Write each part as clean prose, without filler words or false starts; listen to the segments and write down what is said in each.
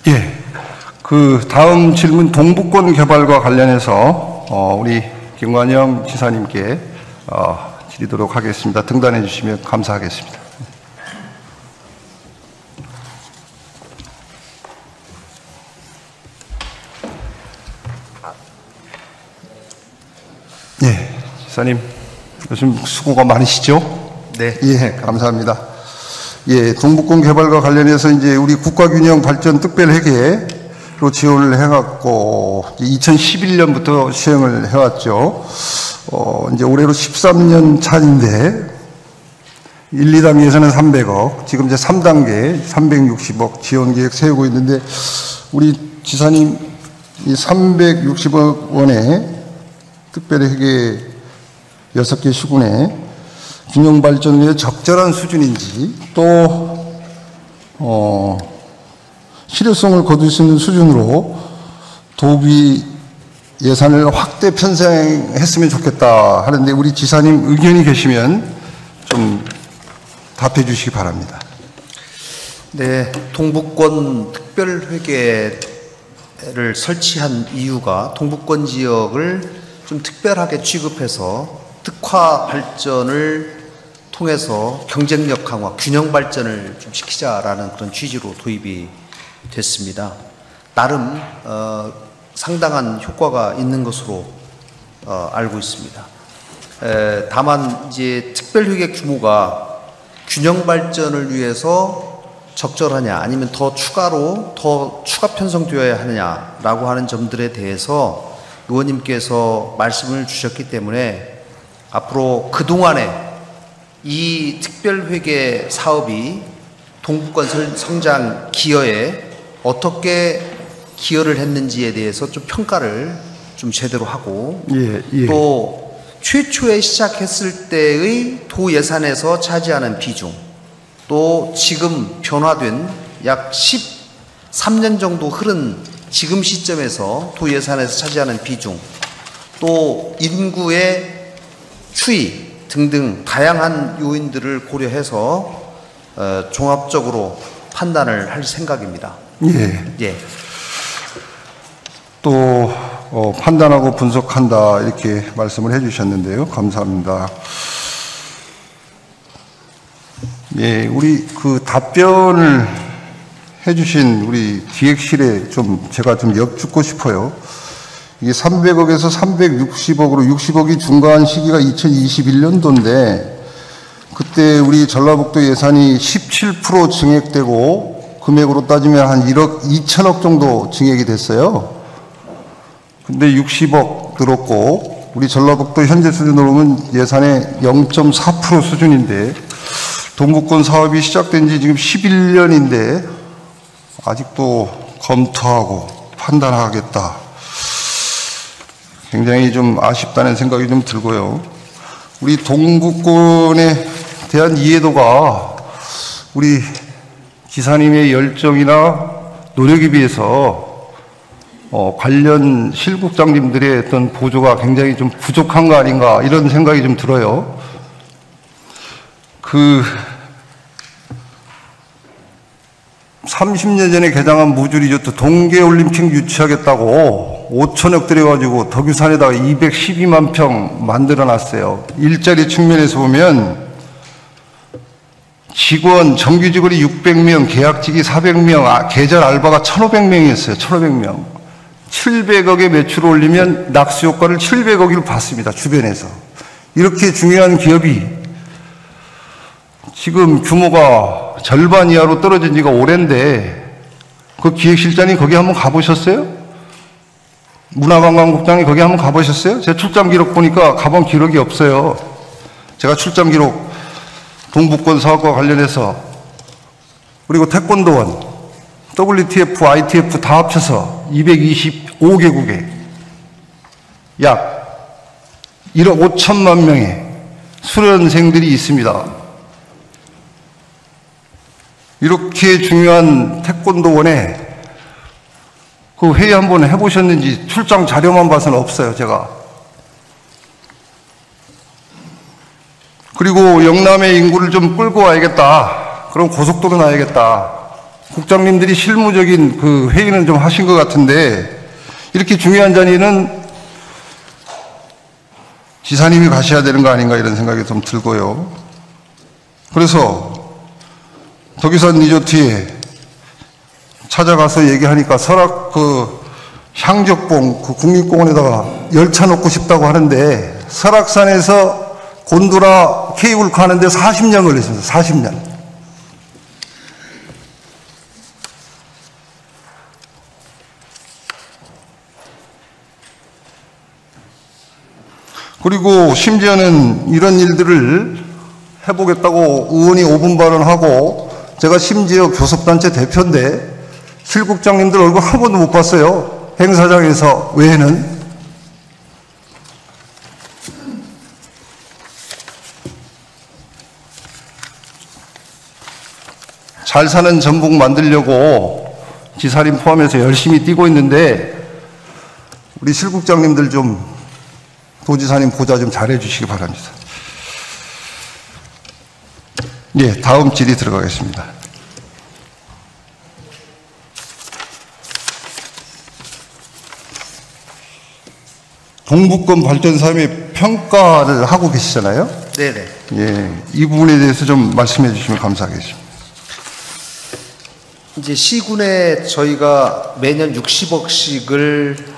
예. 그 다음 질문 동북권 개발과 관련해서 우리 김관영 지사님께 드리도록 하겠습니다. 등단해 주시면 감사하겠습니다. 예, 지사님 요즘 수고가 많으시죠? 네. 예, 감사합니다. 예, 동북권 개발과 관련해서 이제 우리 국가균형 발전 특별회계로 지원을 해갖고 2011년부터 시행을 해왔죠. 이제 올해로 13년 차인데 1, 2단계에서는 300억, 지금 이제 3단계 360억 지원 계획 세우고 있는데 우리 지사님 이 360억 원의 특별회계 6개 시군에 균형 발전을 위해 적절한 수준인지 또 실효성을 거둘 수 있는 수준으로 도비 예산을 확대 편성했으면 좋겠다 하는데 우리 지사님 의견이 계시면 좀 답해 주시기 바랍니다. 네, 동북권 특별회계를 설치한 이유가 동북권 지역을 좀 특별하게 취급해서 특화 발전을 통해서 경쟁력 강화, 균형 발전을 좀 시키자라는 그런 취지로 도입이 됐습니다. 나름 상당한 효과가 있는 것으로 알고 있습니다. 다만 이제 특별회계 규모가 균형 발전을 위해서 적절하냐 아니면 더 추가 편성되어야 하느냐라고 하는 점들에 대해서 의원님께서 말씀을 주셨기 때문에 앞으로 그동안에 이 특별회계 사업이 동북권 성장 기여에 어떻게 기여를 했는지에 대해서 좀 평가를 좀 제대로 하고 또 최초에 시작했을 때의 도 예산에서 차지하는 비중 또 지금 변화된 약 13년 정도 흐른 지금 시점에서 도 예산에서 차지하는 비중 또 인구의 추이 등등 다양한 요인들을 고려해서 종합적으로 판단을 할 생각입니다. 예. 예. 또 판단하고 분석한다 이렇게 말씀을 해주셨는데요. 감사합니다. 예, 우리 그 답변을 해주신 우리 기획실에 제가 좀 여쭙고 싶어요. 이게 300억에서 360억으로 60억이 중간 시기가 2021년도인데 그때 우리 전라북도 예산이 17% 증액되고 금액으로 따지면 한 1억 2천억 정도 증액이 됐어요. 근데 60억 들었고 우리 전라북도 현재 수준으로 보면 예산의 0.4% 수준인데 동북권 사업이 시작된 지 지금 11년인데 아직도 검토하고 판단하겠다. 굉장히 좀 아쉽다는 생각이 좀 들고요. 우리 동북권에 대한 이해도가 우리 지사님의 열정이나 노력에 비해서 관련 실국장님들의 어떤 보조가 굉장히 좀 부족한 거 아닌가 이런 생각이 좀 들어요. 30년 전에 개장한 무주 리조트 동계올림픽 유치하겠다고 5천억 들여가지고 덕유산에다가 212만 평 만들어놨어요. 일자리 측면에서 보면 직원, 정규 직원이 600명, 계약직이 400명, 계절 알바가 1,500명이었어요. 1,500명. 700억의 매출을 올리면 낙수 효과를 700억을 받습니다. 주변에서. 이렇게 중요한 기업이 지금 규모가 절반 이하로 떨어진 지가 오랜데 그 기획실장님 거기 한번 가보셨어요? 문화관광국장이 거기 한번 가보셨어요? 제 출장 기록 보니까 가본 기록이 없어요. 제가 출장 기록 동북권 사업과 관련해서 그리고 태권도원, WTF, ITF 다 합쳐서 225개국에 약 1억 5천만 명의 수련생들이 있습니다. 이렇게 중요한 태권도원에 그 회의 한번 해보셨는지 출장 자료만 봐서는 없어요, 제가. 그리고 영남의 인구를 좀 끌고 와야겠다. 그럼 고속도로 놔야겠다. 국장님들이 실무적인 그 회의는 좀 하신 것 같은데 이렇게 중요한 자리는 지사님이 가셔야 되는 거 아닌가 이런 생각이 좀 들고요. 그래서 덕유산 리조트에 찾아가서 얘기하니까 설악 그 향적봉 그 국립공원에다가 열차 놓고 싶다고 하는데 설악산에서 곤두라 케이블카 하는데 40년 걸렸습니다. 40년. 그리고 심지어는 이런 일들을 해보겠다고 의원이 5분 발언하고 제가 심지어 교섭단체 대표인데 실국장님들 얼굴 한 번도 못 봤어요. 행사장에서 외에는. 잘 사는 전북 만들려고 지사님 포함해서 열심히 뛰고 있는데 우리 실국장님들 좀 도지사님 보좌 좀 잘해 주시기 바랍니다. 예, 다음 질의 들어가겠습니다. 동북권 발전 사업의 평가를 하고 계시잖아요. 네네. 예, 이 부분에 대해서 좀 말씀해 주시면 감사하겠습니다. 이제 시군에 저희가 매년 60억씩을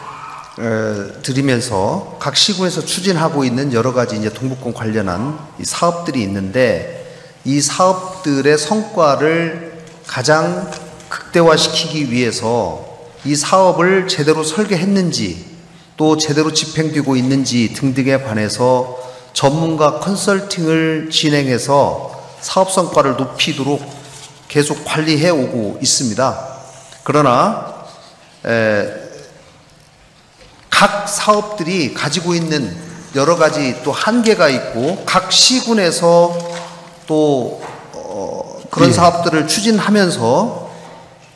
드리면서 각 시군에서 추진하고 있는 여러 가지 이제 동북권 관련한 이 사업들이 있는데 이 사업들의 성과를 가장 극대화시키기 위해서 이 사업을 제대로 설계했는지 또 제대로 집행되고 있는지 등등에 관해서 전문가 컨설팅을 진행해서 사업 성과를 높이도록 계속 관리해 오고 있습니다. 그러나 각 사업들이 가지고 있는 여러 가지 또 한계가 있고 각 시군에서 또 그런 사업들을 추진하면서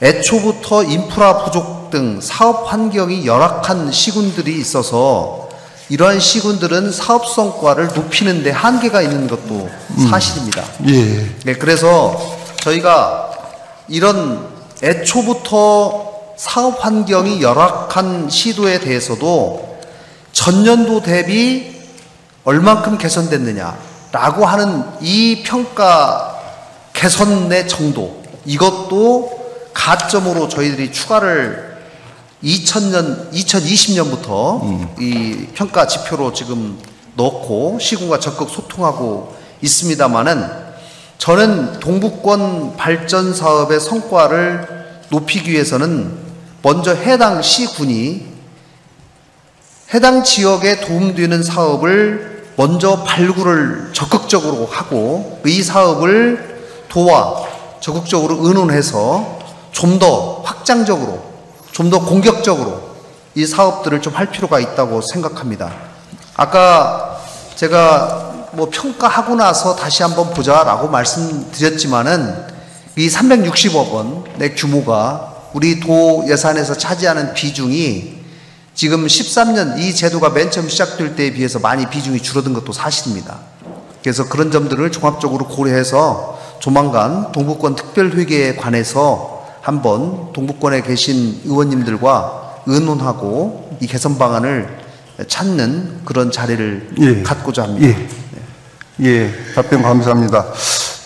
애초부터 인프라 부족 등 사업 환경이 열악한 시군들이 있어서 이러한 시군들은 사업 성과를 높이는 데 한계가 있는 것도 사실입니다. 예. 네, 그래서 저희가 이런 애초부터 사업 환경이 열악한 시도에 대해서도 전년도 대비 얼만큼 개선됐느냐라고 하는 이 평가 개선의 정도, 이것도 가점으로 저희들이 추가를 2020년부터 이 평가 지표로 지금 넣고 시군과 적극 소통하고 있습니다마는 저는 동북권 발전 사업의 성과를 높이기 위해서는 먼저 해당 시군이 해당 지역에 도움되는 사업을 먼저 발굴을 적극적으로 하고 이 사업을 도와 적극적으로 의논해서 좀 더 확장적으로 좀 더 공격적으로 이 사업들을 좀 할 필요가 있다고 생각합니다. 아까 제가 뭐 평가하고 나서 다시 한번 보자라고 말씀드렸지만은 이 360억 원의 규모가 우리 도 예산에서 차지하는 비중이 지금 13년 이 제도가 맨 처음 시작될 때에 비해서 많이 비중이 줄어든 것도 사실입니다. 그래서 그런 점들을 종합적으로 고려해서 조만간 동북권 특별회계에 관해서 한번 동북권에 계신 의원님들과 의논하고 이 개선 방안을 찾는 그런 자리를 갖고자 합니다. 예, 답변 감사합니다.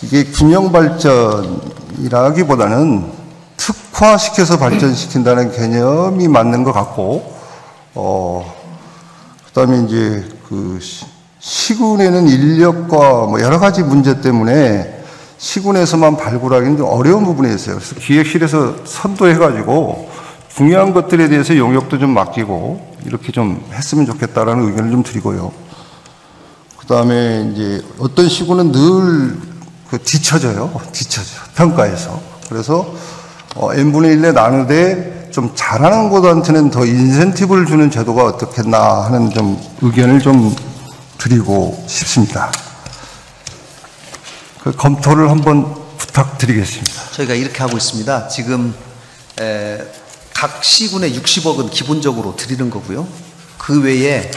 이게 균형발전이라기보다는 특화시켜서 발전시킨다는 개념이 맞는 것 같고, 그 다음에 이제 그 시군에는 인력과 뭐 여러 가지 문제 때문에 시군에서만 발굴하기는 좀 어려운 부분이 있어요. 그래서 기획실에서 선도해가지고 중요한 것들에 대해서 용역도 좀 맡기고 이렇게 좀 했으면 좋겠다라는 의견을 좀 드리고요. 그 다음에 이제 어떤 시군은 늘 뒤처져요. 평가에서. 그래서 n분의 1에 나누되 좀 잘하는 곳한테는 더 인센티브를 주는 제도가 어떻겠나 하는 좀 의견을 좀 드리고 싶습니다. 그 검토를 한번 부탁드리겠습니다. 저희가 이렇게 하고 있습니다. 지금 각 시군에 60억은 기본적으로 드리는 거고요. 그 외에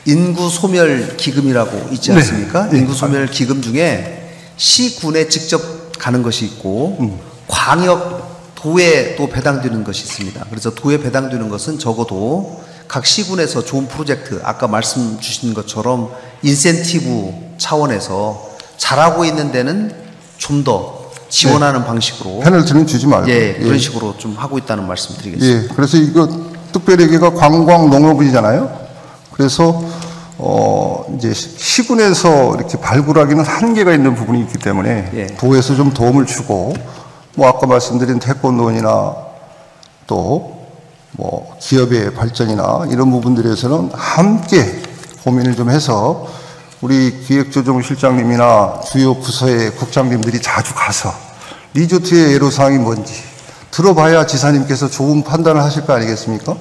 인구 소멸 기금이라고 있지 않습니까? 네. 인구 소멸 기금 중에 시군에 직접 가는 것이 있고 광역 도에 또 배당되는 것이 있습니다. 그래서 도에 배당되는 것은 적어도 각 시군에서 좋은 프로젝트, 아까 말씀 주신 것처럼 인센티브 차원에서 잘하고 있는 데는 좀 더 지원하는 방식으로 페널티는 주지 말고 그런 식으로 좀 하고 있다는 말씀 드리겠습니다. 그래서 이거 특별히 여기가 관광농업이잖아요. 그래서 이제 시군에서 이렇게 발굴하기는 한계가 있는 부분이 있기 때문에 도에서 좀 도움을 주고, 뭐 아까 말씀드린 태권도원이나 또 뭐 기업의 발전이나 이런 부분들에서는 함께 고민을 좀 해서 우리 기획조정실장님이나 주요 부서의 국장님들이 자주 가서 리조트의 애로사항이 뭔지 들어봐야 지사님께서 좋은 판단을 하실 거 아니겠습니까?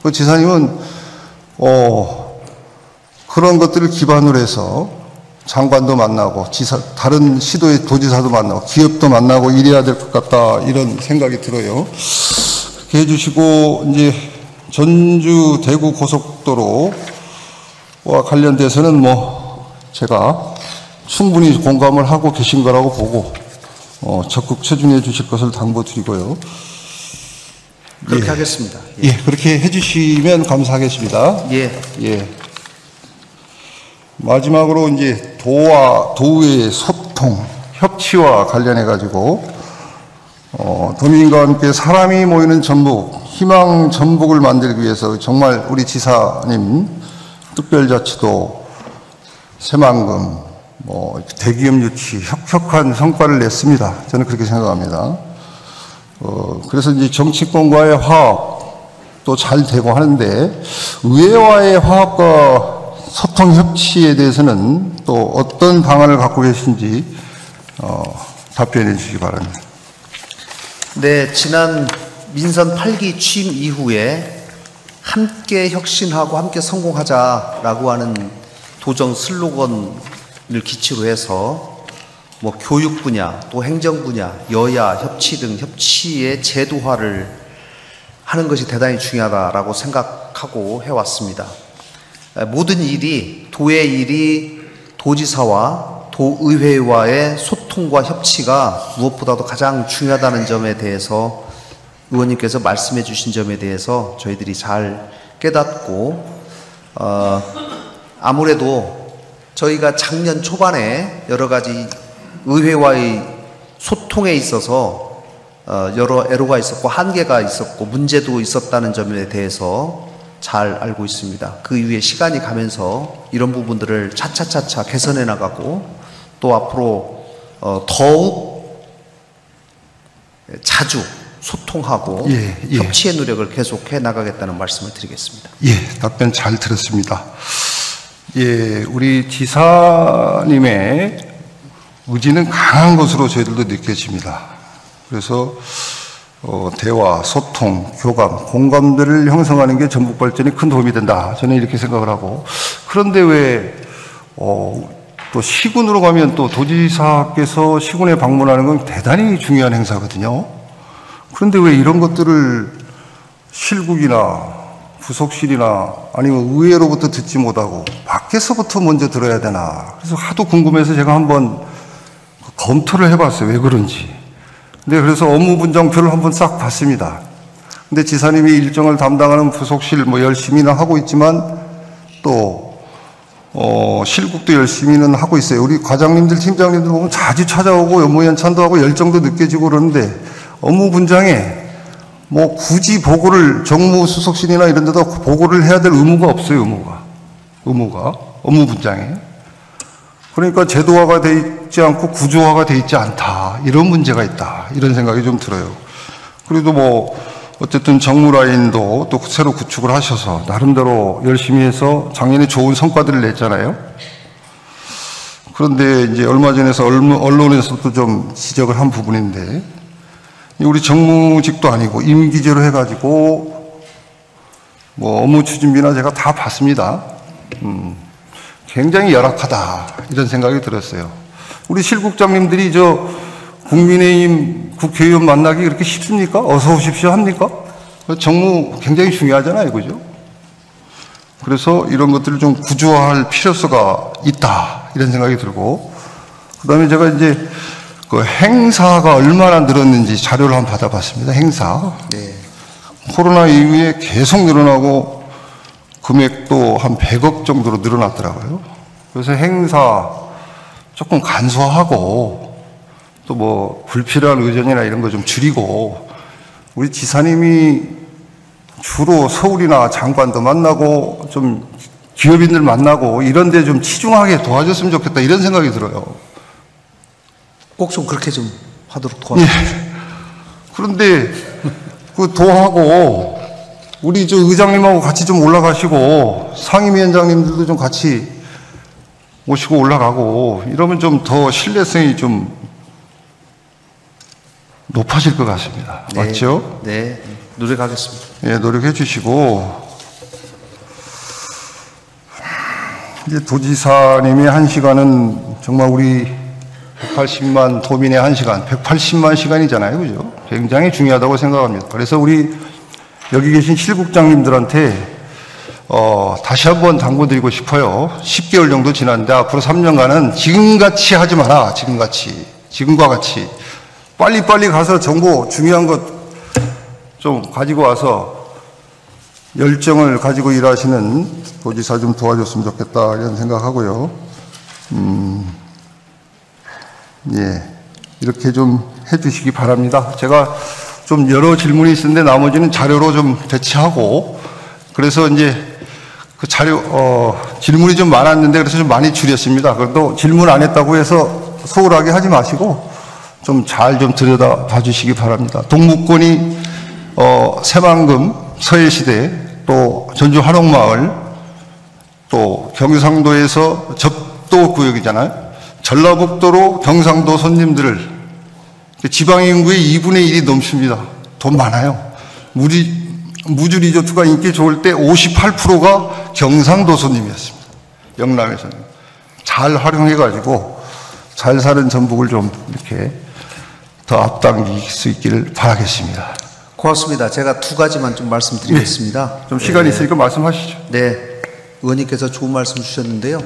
그 지사님은 그런 것들을 기반으로 해서 장관도 만나고 다른 시도의 도지사도 만나고 기업도 만나고 이래야 될 것 같다, 이런 생각이 들어요. 그렇게 해주시고, 이제 전주 대구 고속도로와 관련돼서는 뭐 제가 충분히 공감을 하고 계신 거라고 보고 적극 추진해 주실 것을 당부드리고요. 그렇게 하겠습니다. 그렇게 해주시면 감사하겠습니다. 마지막으로 이제 도와 도의 소통, 협치와 관련해 가지고 도민과 함께 사람이 모이는 전북, 희망 전북을 만들기 위해서 정말 우리 지사님, 특별자치도, 새만금, 뭐 대기업 유치, 혁혁한 성과를 냈습니다. 저는 그렇게 생각합니다. 그래서 이제 정치권과의 화합도 잘 되고 하는데, 의회와의 화합과 소통 협치에 대해서는 또 어떤 방안을 갖고 계신지 답변해 주시기 바랍니다. 네, 지난 민선 8기 취임 이후에 함께 혁신하고 함께 성공하자라고 하는 도정 슬로건을 기치로 해서 뭐 교육 분야, 또 행정 분야, 여야 협치 등 협치의 제도화를 하는 것이 대단히 중요하다라고 생각하고 해왔습니다. 모든 일이, 도의 일이 도지사와 도의회와의 소통과 협치가 무엇보다도 가장 중요하다는 점에 대해서 의원님께서 말씀해 주신 점에 대해서 저희들이 잘 깨닫고, 아무래도 저희가 작년 초반에 여러 가지 의회와의 소통에 있어서 여러 애로가 있었고 한계가 있었고 문제도 있었다는 점에 대해서 잘 알고 있습니다. 그 이후에 시간이 가면서 이런 부분들을 차차차차 개선해 나가고, 또 앞으로 더욱 자주 소통하고 협치의 노력을 계속해 나가겠다는 말씀을 드리겠습니다. 답변 잘 들었습니다. 우리 지사님의 의지는 강한 것으로 저희들도 느껴집니다. 그래서 대화, 소통, 교감, 공감대를 형성하는 게 전북 발전에 큰 도움이 된다, 저는 이렇게 생각을 하고, 그런데 왜 또 시군으로 가면 또 도지사께서 시군에 방문하는 건 대단히 중요한 행사거든요. 그런데 왜 이런 것들을 실국이나 부속실이나 아니면 의회로부터 듣지 못하고 밖에서부터 먼저 들어야 되나, 그래서 하도 궁금해서 제가 한번 검토를 해봤어요. 왜 그런지. 근데 그래서 업무 분장표를 한번 싹 봤습니다. 근데 지사님이 일정을 담당하는 부속실 뭐 열심히는 하고 있지만 또 실국도 열심히는 하고 있어요. 우리 과장님들, 팀장님들 보면 자주 찾아오고 업무 연찬도 하고 열정도 느껴지고 그러는데, 업무 분장에 뭐 굳이 보고를 정무수석실이나 이런 데다 보고를 해야 될 의무가 없어요. 의무가 업무 분장에. 그러니까 제도화가 돼 있지 않고 구조화가 돼 있지 않다, 이런 문제가 있다, 이런 생각이 좀 들어요. 그래도 뭐 어쨌든 정무 라인도 또 새로 구축을 하셔서 나름대로 열심히 해서 작년에 좋은 성과들을 냈잖아요. 그런데 이제 얼마 전에서 언론에서도 좀 지적을 한 부분인데, 우리 정무직도 아니고 임기제로 해가지고 뭐 업무 추진비나 제가 다 봤습니다. 굉장히 열악하다, 이런 생각이 들었어요. 우리 실국장님들이 국민의힘 국회의원 만나기 그렇게 쉽습니까? 어서 오십시오 합니까? 정무 굉장히 중요하잖아요, 그죠? 그래서 이런 것들을 좀 구조화할 필요성가 있다, 이런 생각이 들고, 그 다음에 제가 이제 그 행사가 얼마나 늘었는지 자료를 한번 받아봤습니다. 행사. 네. 코로나 이후에 계속 늘어나고 금액도 한 100억 정도로 늘어났더라고요. 그래서 행사 조금 간소화하고 또 뭐 불필요한 의전이나 이런 거 좀 줄이고 우리 지사님이 주로 서울이나 장관도 만나고 좀 기업인들 만나고 이런 데 좀 치중하게 도와줬으면 좋겠다 이런 생각이 들어요. 꼭 좀 그렇게 좀 하도록 도와주십시오. 예. 그런데 그 도하고 우리 저 의장님하고 같이 좀 올라가시고 상임위원장님들도 좀 같이 모시고 올라가고 이러면 좀 더 신뢰성이 좀 높아질 것 같습니다. 네. 맞죠? 네. 노력하겠습니다. 예, 노력해 주시고 이제 도지사님의 1시간은 정말 우리 180만 도민의 1시간, 180만 시간이잖아요. 그죠? 굉장히 중요하다고 생각합니다. 그래서 우리 여기 계신 실국장님들한테 다시 한번 당부드리고 싶어요. 10개월 정도 지났는데 앞으로 3년간은 지금같이 하지 마라. 지금과 같이. 빨리빨리 가서 정보 중요한 것 좀 가지고 와서 열정을 가지고 일하시는 도지사 좀 도와줬으면 좋겠다 이런 생각하고요. 예, 이렇게 좀 해주시기 바랍니다. 제가 좀 여러 질문이 있었는데 나머지는 자료로 좀 대체하고 그래서 이제 그 자료 질문이 좀 많았는데 그래서 좀 많이 줄였습니다. 그래도 질문 안 했다고 해서 소홀하게 하지 마시고 좀 잘 좀 들여다 봐주시기 바랍니다. 동북권이 새만금, 서해시대, 또 전주 한옥마을, 또 경상도에서 접도구역이잖아요. 전라북도로 경상도 손님들을 지방 인구의 2분의 1이 넘습니다. 돈 많아요. 무주 리조트가 인기 좋을 때 58%가 경상도 손님이었습니다. 영남의 손님. 잘 활용해가지고 잘 사는 전북을 좀 이렇게 더 앞당길 수 있기를 바라겠습니다. 고맙습니다. 제가 두 가지만 좀 말씀드리겠습니다. 좀 시간이 있으니까 말씀하시죠. 네. 의원님께서 좋은 말씀 주셨는데요.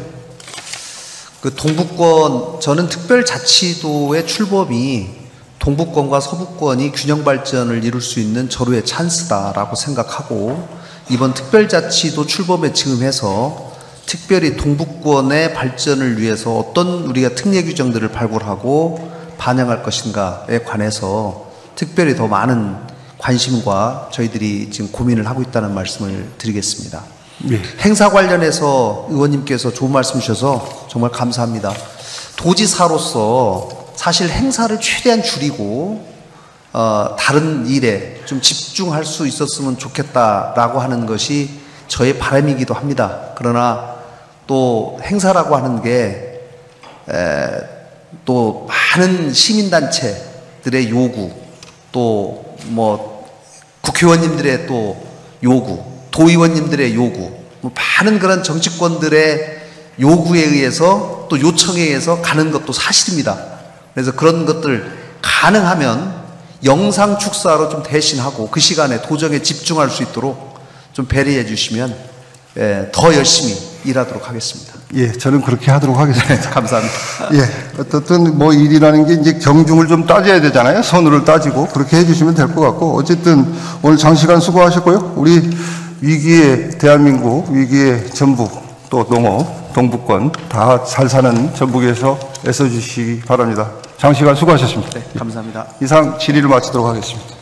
그 동북권, 저는 특별자치도의 출범이 동북권과 서북권이 균형 발전을 이룰 수 있는 절호의 찬스다라고 생각하고 이번 특별자치도 출범에 즈음해서 특별히 동북권의 발전을 위해서 어떤 우리가 특례 규정들을 발굴하고 반영할 것인가에 관해서 특별히 더 많은 관심과 저희들이 지금 고민을 하고 있다는 말씀을 드리겠습니다. 네. 행사 관련해서 의원님께서 좋은 말씀 주셔서 정말 감사합니다. 도지사로서 사실 행사를 최대한 줄이고 다른 일에 좀 집중할 수 있었으면 좋겠다라고 하는 것이 저의 바람이기도 합니다. 그러나 또 행사라고 하는 게 또 많은 시민단체들의 요구 또 뭐 국회의원님들의 또 요구, 도의원님들의 요구, 많은 그런 정치권들의 요구에 의해서 또 요청에 의해서 가는 것도 사실입니다. 그래서 그런 것들 가능하면 영상 축사로 좀 대신하고 그 시간에 도정에 집중할 수 있도록 좀 배려해 주시면 더 열심히 일하도록 하겠습니다. 예, 저는 그렇게 하도록 하겠습니다. 감사합니다. 예, 어떻든 뭐 일이라는 게 이제 경중을 좀 따져야 되잖아요. 선우를 따지고 그렇게 해주시면 될 것 같고 어쨌든 오늘 장시간 수고하셨고요. 우리 위기의 대한민국, 위기의 전북, 또 농업, 동북권 다 잘 사는 전북에서 애써주시기 바랍니다. 장시간 수고하셨습니다. 네, 감사합니다. 이상 질의를 마치도록 하겠습니다.